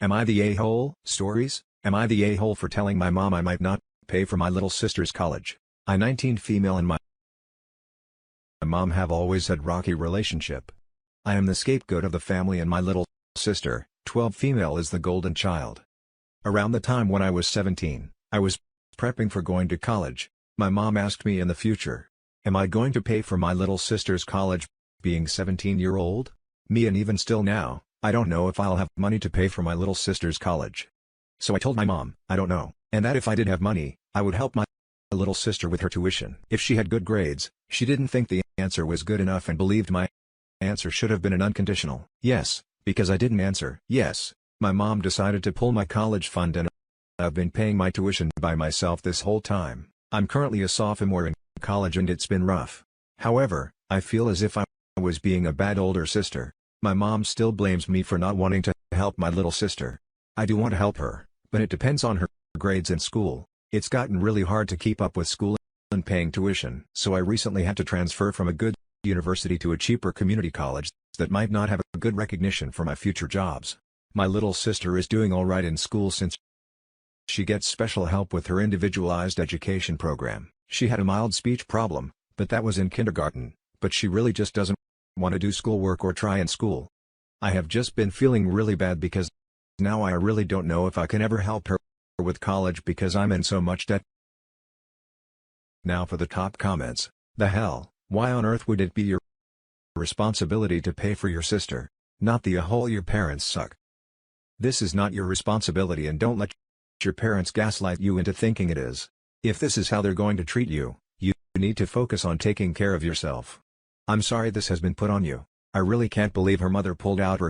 Am I the a-hole? Stories? Am I the a-hole for telling my mom I might not pay for my little sister's college? I 19 female and my mom have always had rocky relationship. I am the scapegoat of the family and my little sister, 12 female is the golden child. Around the time when I was 17, I was prepping for going to college. My mom asked me in the future, am I going to pay for my little sister's college, being 17-year-old? Me and even still now, I don't know if I'll have money to pay for my little sister's college. So I told my mom, I don't know, and that if I did have money, I would help my little sister with her tuition. If she had good grades, she didn't think the answer was good enough and believed my answer should have been an unconditional yes, because I didn't answer yes. My mom decided to pull my college fund and I've been paying my tuition by myself this whole time. I'm currently a sophomore in college and it's been rough. However, I feel as if I was being a bad older sister. My mom still blames me for not wanting to help my little sister. I do want to help her, but it depends on her grades in school. It's gotten really hard to keep up with school and paying tuition. So I recently had to transfer from a good university to a cheaper community college that might not have a good recognition for my future jobs. My little sister is doing all right in school since she gets special help with her individualized education program. She had a mild speech problem, but that was in kindergarten, but she really just doesn't want to do schoolwork or try in school. I have just been feeling really bad because now I really don't know if I can ever help her with college because I'm in so much debt. Now for the top comments. The hell, why on earth would it be your responsibility to pay for your sister? Not the whole your parents suck. This is not your responsibility and don't let your parents gaslight you into thinking it is. If this is how they're going to treat you, you need to focus on taking care of yourself. I'm sorry this has been put on you. I really can't believe her mother pulled out her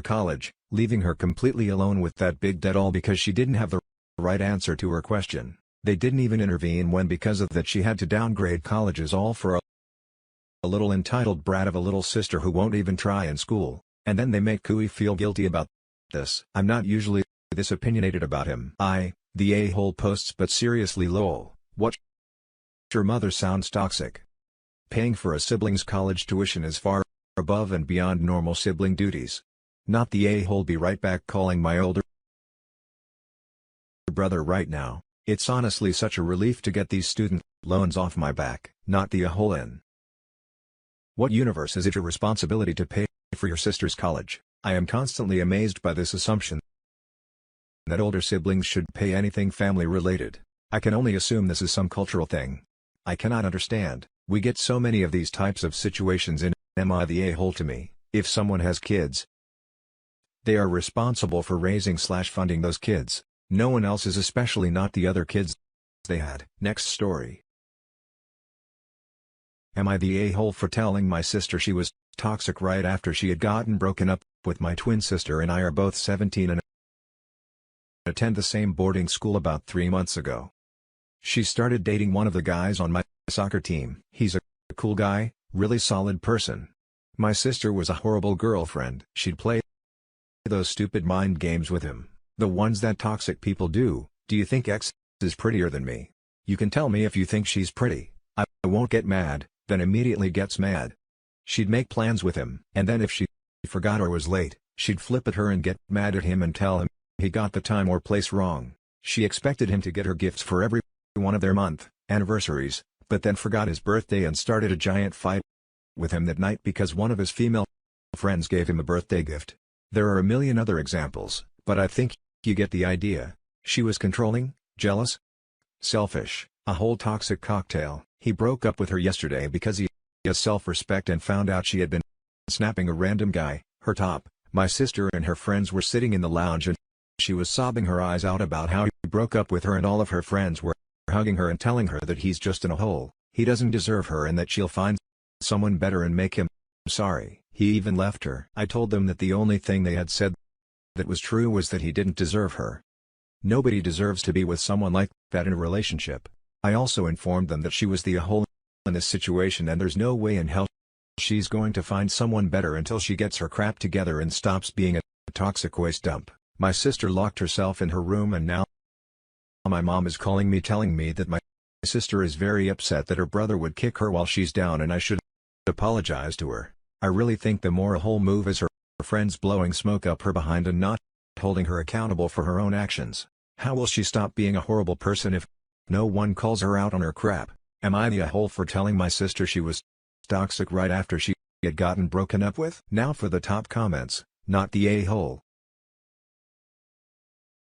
college, leaving her completely alone with that big debt all because she didn't have the right answer to her question. They didn't even intervene when because of that she had to downgrade colleges all for a little entitled brat of a little sister who won't even try in school, and then they make Kui feel guilty about this. I'm not usually this opinionated about him. The a-hole posts but seriously lol, what your mother sounds toxic. Paying for a sibling's college tuition is far above and beyond normal sibling duties. Not the a-hole. Be right back calling my older brother right now. It's honestly such a relief to get these student loans off my back. Not the a-hole in what universe is it your responsibility to pay for your sister's college? I am constantly amazed by this assumption that older siblings should pay anything family related. I can only assume this is some cultural thing. I cannot understand. We get so many of these types of situations in Am I the a-hole to me? If someone has kids, they are responsible for raising/funding those kids. No one else is, especially not the other kids they had. Next story. Am I the a-hole for telling my sister she was toxic right after she had gotten broken up with? My twin sister and I are both 17 and attend the same boarding school. About 3 months ago, she started dating one of the guys on my soccer team. He's a cool guy, really solid person. My sister was a horrible girlfriend. She'd play those stupid mind games with him, the ones that toxic people do. Do you think X is prettier than me? You can tell me if you think she's pretty. I won't get mad, then immediately gets mad. She'd make plans with him, and then if she forgot or was late, she'd flip at her and get mad at him and tell him he got the time or place wrong. She expected him to get her gifts for every one of their month anniversaries, but then forgot his birthday and started a giant fight with him that night because one of his female friends gave him a birthday gift. There are a million other examples, but I think you get the idea. She was controlling, jealous, selfish, a whole toxic cocktail. He broke up with her yesterday because he has self-respect and found out she had been snapping a random guy, her top. My sister and her friends were sitting in the lounge and she was sobbing her eyes out about how he broke up with her, and all of her friends were hugging her and telling her that he's just in a hole, he doesn't deserve her, and that she'll find someone better and make him sorry. He even left her. I told them that the only thing they had said that was true was that he didn't deserve her. Nobody deserves to be with someone like that in a relationship. I also informed them that she was the a-hole in this situation and there's no way in hell she's going to find someone better until she gets her crap together and stops being a toxic waste dump. My sister locked herself in her room and now my mom is calling me telling me that my sister is very upset that her brother would kick her while she's down and I should apologize to her. I really think the more a whole move is her friends blowing smoke up her behind and not holding her accountable for her own actions. How will she stop being a horrible person if no one calls her out on her crap? Am I the a-hole for telling my sister she was toxic right after she had gotten broken up with? Now for the top comments, not the a-hole.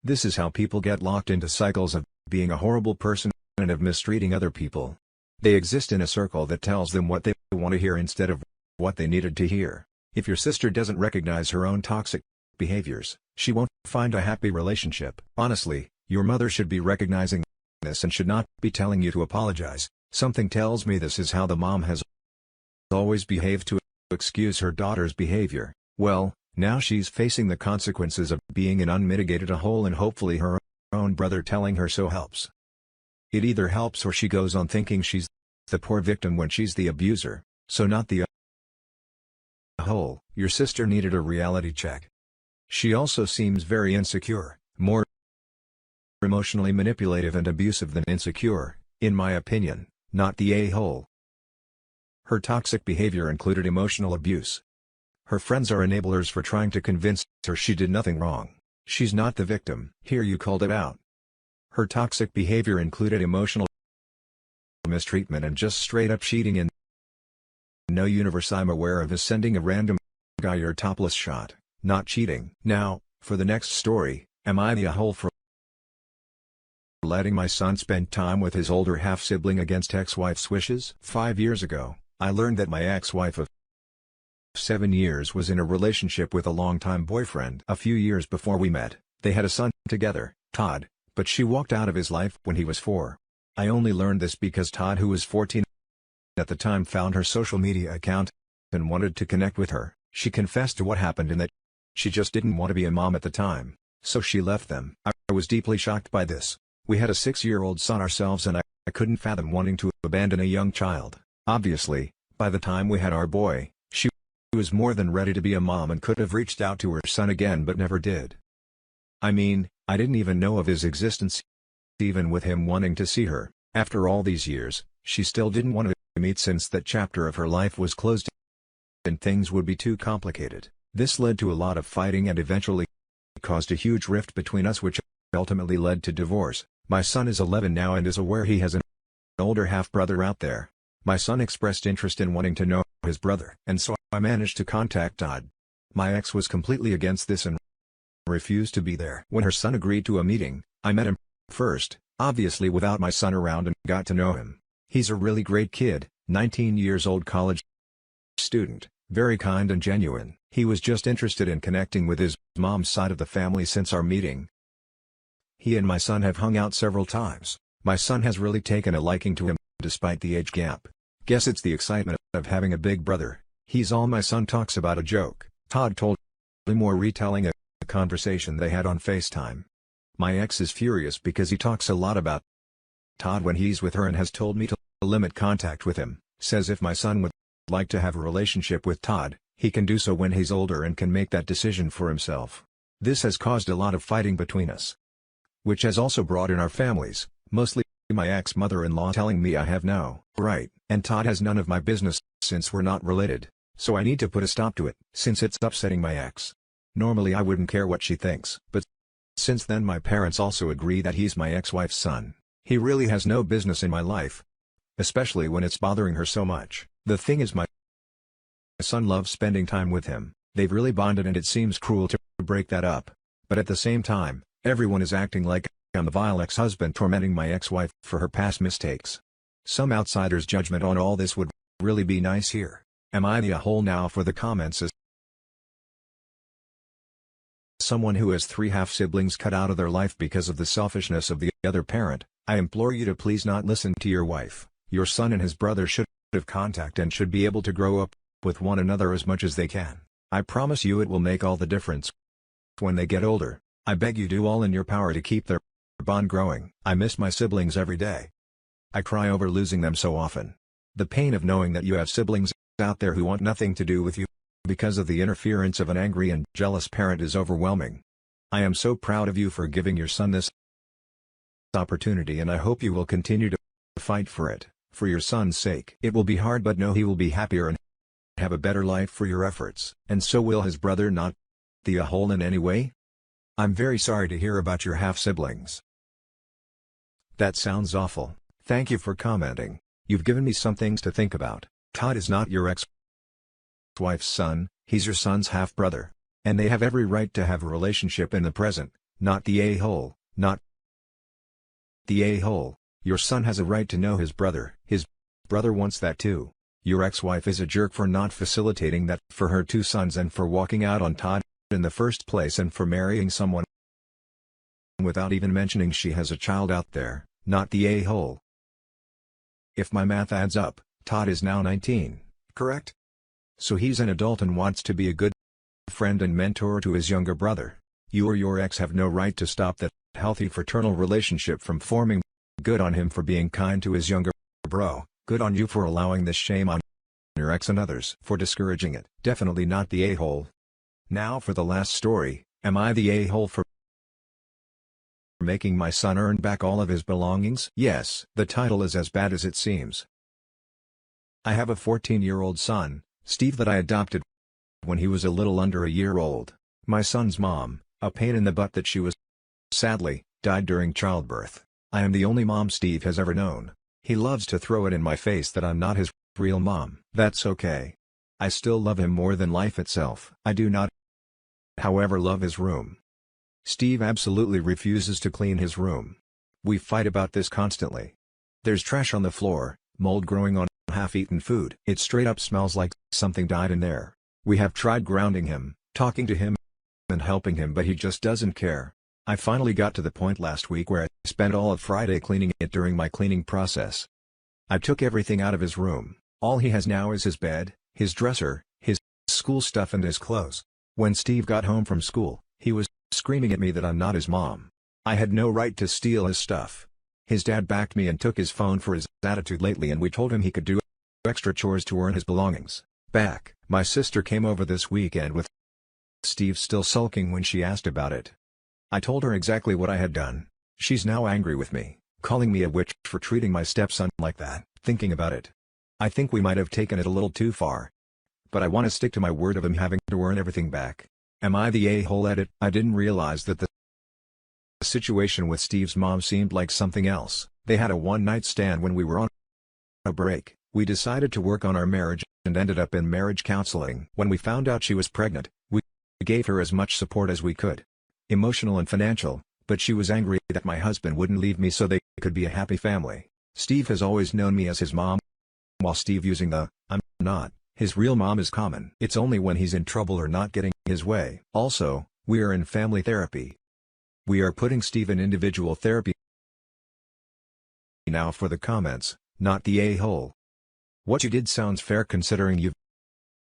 This is how people get locked into cycles of being a horrible person and of mistreating other people. They exist in a circle that tells them what they want to hear instead of what they needed to hear. If your sister doesn't recognize her own toxic behaviors, she won't find a happy relationship. Honestly, your mother should be recognizing this and should not be telling you to apologize. Something tells me this is how the mom has always behaved to excuse her daughter's behavior. Well, now she's facing the consequences of being an unmitigated a-hole, and hopefully her own brother telling her so helps. It either helps or she goes on thinking she's the poor victim when she's the abuser, so not the a-hole. Your sister needed a reality check. She also seems very insecure, more emotionally manipulative and abusive than insecure, in my opinion, not the a-hole. Her toxic behavior included emotional abuse. Her friends are enablers for trying to convince her she did nothing wrong. She's not the victim. Here you called it out. Her toxic behavior included emotional mistreatment and just straight up cheating. In no universe I'm aware of is sending a random guy your topless shot, not cheating. Now, for the next story, am I the a-hole for letting my son spend time with his older half-sibling against ex-wife's wishes? 5 years ago, I learned that my ex-wife of 7 years was in a relationship with a longtime boyfriend. A few years before we met, they had a son together, Todd, but she walked out of his life when he was 4. I only learned this because Todd, who was 14 at the time, found her social media account and wanted to connect with her. She confessed to what happened and that she just didn't want to be a mom at the time, so she left them. I was deeply shocked by this. We had a 6-year-old son ourselves and I couldn't fathom wanting to abandon a young child. Obviously, by the time we had our boy, she was more than ready to be a mom and could have reached out to her son again but never did. I mean, I didn't even know of his existence. Even with him wanting to see her, after all these years, she still didn't want to meet since that chapter of her life was closed and things would be too complicated. This led to a lot of fighting and eventually caused a huge rift between us, which ultimately led to divorce. My son is 11 now and is aware he has an older half-brother out there. My son expressed interest in wanting to know his brother, and so I managed to contact Todd. My ex was completely against this and refused to be there. When her son agreed to a meeting, I met him first, obviously without my son around, and got to know him. He's a really great kid, 19 years old, college student, very kind and genuine. He was just interested in connecting with his mom's side of the family since our meeting. He and my son have hung out several times. My son has really taken a liking to him, despite the age gap. Guess it's the excitement of having a big brother. He's all my son talks about. A joke, Todd told me, more retelling a conversation they had on FaceTime. My ex is furious because he talks a lot about Todd when he's with her and has told me to limit contact with him. Says if my son would like to have a relationship with Todd, he can do so when he's older and can make that decision for himself. This has caused a lot of fighting between us, which has also brought in our families, mostly my ex-mother-in-law telling me I have no right, and Todd has none of my business since we're not related, so I need to put a stop to it, since it's upsetting my ex. Normally I wouldn't care what she thinks, but since then my parents also agree that he's my ex-wife's son. He really has no business in my life, especially when it's bothering her so much. The thing is, my son loves spending time with him. They've really bonded and it seems cruel to break that up. But at the same time, everyone is acting like I'm the vile ex-husband tormenting my ex-wife for her past mistakes. Some outsider's judgment on all this would really be nice here. Am I the a-hole? Now for the comments. As someone who has 3 half-siblings cut out of their life because of the selfishness of the other parent, I implore you to please not listen to your wife. Your son and his brother should have contact and should be able to grow up with one another as much as they can. I promise you it will make all the difference when they get older. I beg you do all in your power to keep their bond growing. I miss my siblings every day. I cry over losing them so often. The pain of knowing that you have siblings out there who want nothing to do with you because of the interference of an angry and jealous parent is overwhelming. I am so proud of you for giving your son this opportunity, and I hope you will continue to fight for it, for your son's sake. It will be hard, but know he will be happier and have a better life for your efforts. And so will his brother. Not the a-hole in any way. I'm very sorry to hear about your half-siblings. That sounds awful. Thank you for commenting. You've given me some things to think about. Todd is not your ex-wife's son, he's your son's half-brother. And they have every right to have a relationship in the present, not the a-hole, not the a-hole. Your son has a right to know his brother. His brother wants that too. Your ex-wife is a jerk for not facilitating that for her two sons and for walking out on Todd in the first place and for marrying someone without even mentioning she has a child out there, not the a-hole. If my math adds up, Todd is now 19, correct? So he's an adult and wants to be a good friend and mentor to his younger brother. You or your ex have no right to stop that healthy fraternal relationship from forming. Good on him for being kind to his younger bro. Good on you for allowing this shame on your ex and others for discouraging it. Definitely not the a-hole. Now for the last story, am I the a-hole for making my son earn back all of his belongings? Yes. The title is as bad as it seems. I have a 14-year-old son, Steve, that I adopted when he was a little under a year old. My son's mom, a pain in the butt that she was, sadly, died during childbirth. I am the only mom Steve has ever known. He loves to throw it in my face that I'm not his real mom. That's okay. I still love him more than life itself. I do not, however, love his room. Steve absolutely refuses to clean his room. We fight about this constantly. There's trash on the floor, mold growing on half-eaten food. It straight up smells like something died in there. We have tried grounding him, talking to him, and helping him, but he just doesn't care. I finally got to the point last week where I spent all of Friday cleaning it during my cleaning process. I took everything out of his room. All he has now is his bed, his dresser, his school stuff and his clothes. When Steve got home from school, he was screaming at me that I'm not his mom. I had no right to steal his stuff. His dad backed me and took his phone for his attitude lately, and we told him he could do extra chores to earn his belongings back. My sister came over this weekend with Steve still sulking when she asked about it. I told her exactly what I had done. She's now angry with me, calling me a witch for treating my stepson like that. Thinking about it, I think we might have taken it a little too far. But I want to stick to my word of him having to earn everything back. Am I the a-hole at it? I didn't realize that the situation with Steve's mom seemed like something else. They had a one-night stand when we were on a break. We decided to work on our marriage and ended up in marriage counseling. When we found out she was pregnant, we gave her as much support as we could. Emotional and financial, but she was angry that my husband wouldn't leave me so they could be a happy family. Steve has always known me as his mom, while Steve using the "I'm not" his real mom is common. It's only when he's in trouble or not getting his way. Also, we are in family therapy. We are putting Steve in individual therapy. Now for the comments, not the a-hole. What you did sounds fair considering you've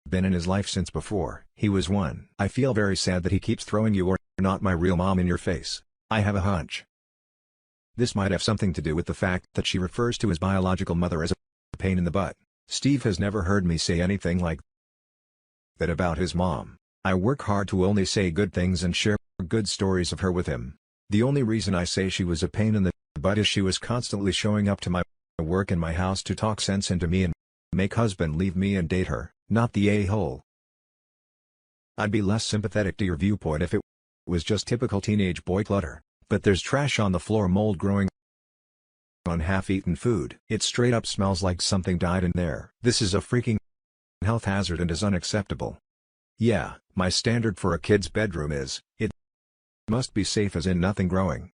been in his life since before he was one. I feel very sad that he keeps throwing you or not my real mom in your face. I have a hunch this might have something to do with the fact that she refers to his biological mother as a pain in the butt. Steve has never heard me say anything like that about his mom. I work hard to only say good things and share good stories of her with him. The only reason I say she was a pain in the butt is she was constantly showing up to my work in my house to talk sense into me and make husband leave me and date her, not the a-hole. I'd be less sympathetic to your viewpoint if it was just typical teenage boy clutter, but there's trash on the floor, mold growing on half-eaten food. It straight up smells like something died in there. This is a freaking health hazard and is unacceptable. Yeah, my standard for a kid's bedroom is, it must be safe as in nothing growing.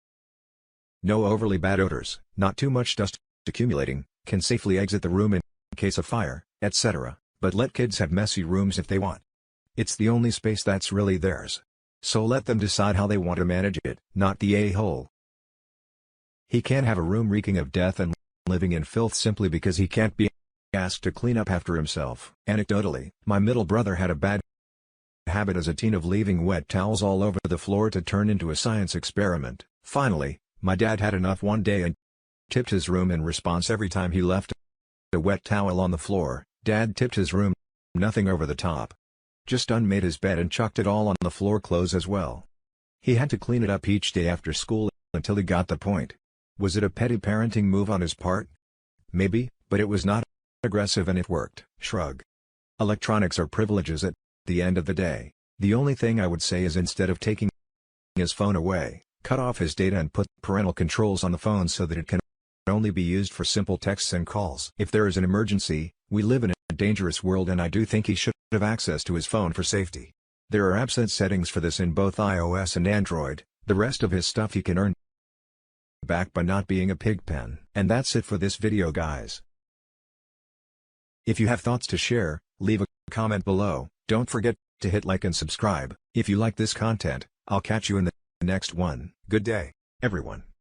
No overly bad odors, not too much dust accumulating, can safely exit the room in case of fire, etc., but let kids have messy rooms if they want. It's the only space that's really theirs. So let them decide how they want to manage it, not the a-hole. He can't have a room reeking of death and living in filth simply because he can't be asked to clean up after himself. Anecdotally, my middle brother had a bad habit as a teen of leaving wet towels all over the floor to turn into a science experiment. Finally, my dad had enough one day and tipped his room in response. Every time he left a wet towel on the floor, Dad tipped his room, nothing over the top. Just unmade his bed and chucked it all on the floor clothes as well. He had to clean it up each day after school until he got the point. Was it a petty parenting move on his part? Maybe, but it was not aggressive and it worked. Shrug. Electronics are privileges at the end of the day. The only thing I would say is instead of taking his phone away, cut off his data and put parental controls on the phone so that it can only be used for simple texts and calls. If there is an emergency, we live in a dangerous world and I do think he should have access to his phone for safety. There are absent settings for this in both iOS and Android. The rest of his stuff he can earn back by not being a pigpen. And that's it for this video, guys. If you have thoughts to share, leave a comment below. Don't forget to hit like and subscribe. If you like this content, I'll catch you in the next one. Good day, everyone.